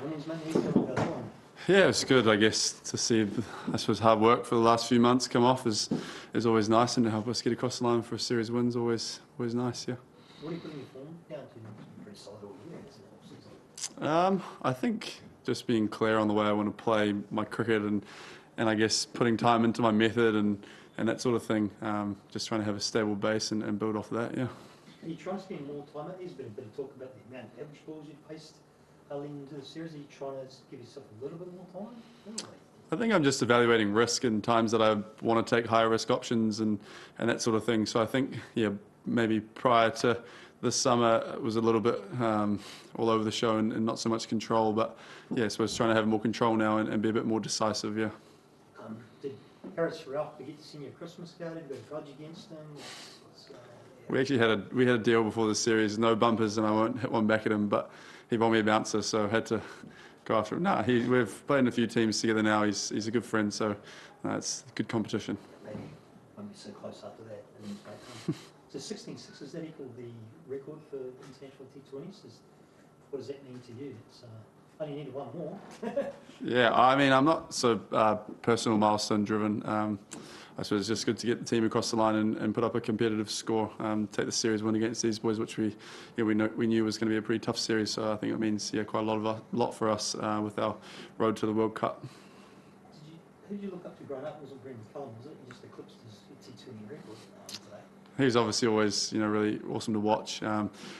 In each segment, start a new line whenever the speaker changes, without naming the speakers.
winnings, mate. He's going to go on.
Yeah, it's good, I guess, to see, I suppose, hard work for the last few months come off is always nice, and to help us get across the line for a series wins always nice, yeah.
What are you putting your form down to? It's pretty solid all year, isn't it?
I think just being clear on the way I want to play my cricket and I guess putting time into my method and that sort of thing. Just trying to have a stable base and build off of that, yeah.
Are you trying to spend more time? There's been a bit of talk about the amount of average balls you've placed leading into the series. Are you trying to give yourself a little bit more time?
I think I'm just evaluating risk and times that I want to take higher risk options and that sort of thing. So I think, yeah, maybe prior to this summer it was a little bit all over the show and not so much control. But yeah, so I was trying to have more control now and be a bit more decisive, yeah.
Did Harris Ralph forget to send you a Christmas card? Have you got a grudge against him? What's going on there?
We actually had a deal before the series, no bumpers, and I won't hit one back at him, but he bought me a bouncer, so I had to go after him. No, we've played in a few teams together now. He's a good friend, so it's good competition.
Maybe won't be so close after that. So 16-6, is that equal the record for international T20s? What does that mean to you? It's only needed one more.
Yeah, I mean, I'm not so personal milestone driven. I suppose it's just good to get the team across the line and put up a competitive score. Take the series win against these boys, which we knew was going to be a pretty tough series. So I think it means quite a lot for us with our road to the World Cup.
Who did you look up to growing up? It wasn't Brendan Cullen, was it? You just eclipsed his T20 record today.
He's obviously always, really awesome to watch.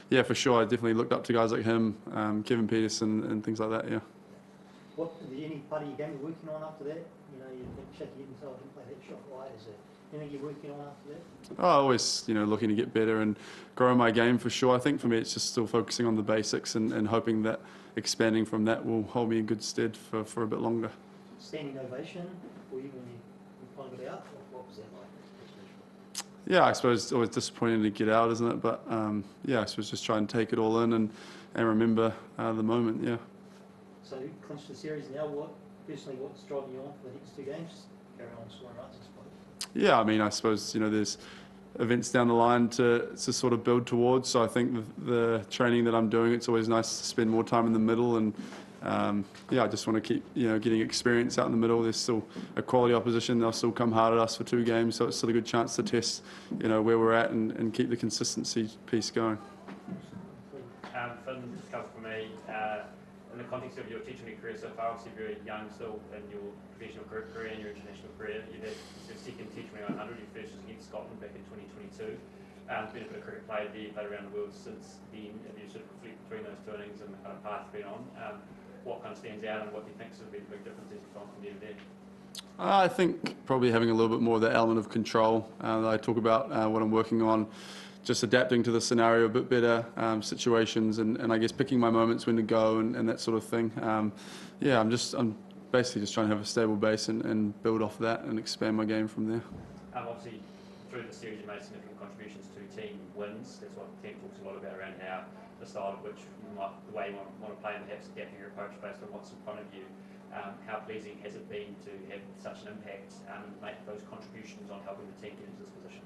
Yeah, for sure. I definitely looked up to guys like him, Kevin Peterson, and things like that. Yeah.
What are there any part of your game you're working on after that? You think shake your head and say, I didn't play that shot right. Is there anything you're working on after that?
Oh, always, looking to get better and grow my game for sure. I think for me, it's just still focusing on the basics and hoping that expanding from that will hold me in good stead for a bit longer.
Standing ovation for you when you finally got out. What was that like?
Yeah, I suppose it's always disappointing to get out, isn't it? But yeah, I suppose just try and take it all in and remember the moment. Yeah.
So you clinched the series now. What's driving you on for the next two games? Carry on scoring runs, I suppose.
Yeah, I mean, I suppose there's events down the line to sort of build towards. So I think the training that I'm doing, it's always nice to spend more time in the middle and. Yeah, I just want to keep getting experience out in the middle. There's still a quality opposition. They'll still come hard at us for 2 games, so it's still a good chance to test where we're at and keep the consistency piece going.
Finn, just a couple for me. In the context of your T20 career so far, obviously very young still in your professional career and your international career. You had your second T20 100. Your first was against Scotland back in 2022. Been a bit of cricket played there, you've played around the world since then. Have you sort of reflect between those 2 innings and the kind of path you've been on? What kind of stands out and what do you think would be the big differences you've gone from there to there?
I think probably having a little bit more of that element of control that I talk about, what I'm working on, just adapting to the scenario a bit better, situations, and I guess picking my moments when to go and that sort of thing. Yeah, I'm basically just trying to have a stable base and build off that and expand my game from there.
Obviously, through the series you made significant contributions to team wins. That's what the team talks a lot about around how the style of which the way you want to play and perhaps adapting your approach based on what's in front of you. How pleasing has it been to have such an impact and make those contributions on helping the team get into this position?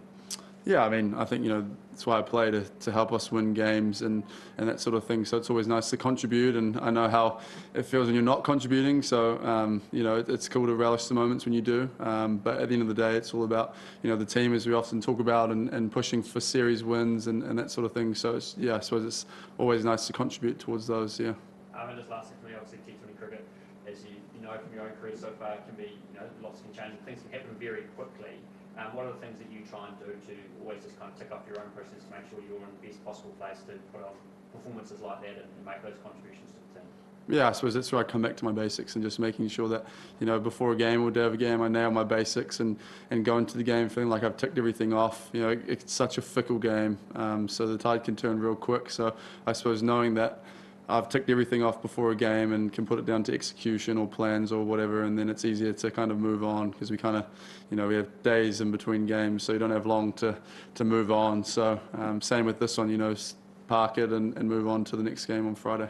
Yeah, I mean, I think that's why I play to help us win games and that sort of thing. So it's always nice to contribute, and I know how it feels when you're not contributing. So it's cool to relish the moments when you do. But at the end of the day, it's all about the team, as we often talk about, and pushing for series wins and that sort of thing. So I suppose it's always nice to contribute towards those. Yeah.
And just lastly for me, obviously T20 cricket, as you know from your own career so far, can be lots can change. Things can happen very quickly. What are the things that you try and do to always just kind of tick off your own process to make sure you're in the best possible place to put on performances like that and make those contributions to the team?
Yeah, I suppose that's where I come back to my basics and just making sure that, before a game or day of a game, I nail my basics and go into the game feeling like I've ticked everything off. It's such a fickle game, so the tide can turn real quick. So I suppose knowing that I've ticked everything off before a game and can put it down to execution or plans or whatever, and then it's easier to kind of move on because we kind of, we have days in between games, so you don't have long to move on. So same with this one, park it and move on to the next game on Friday.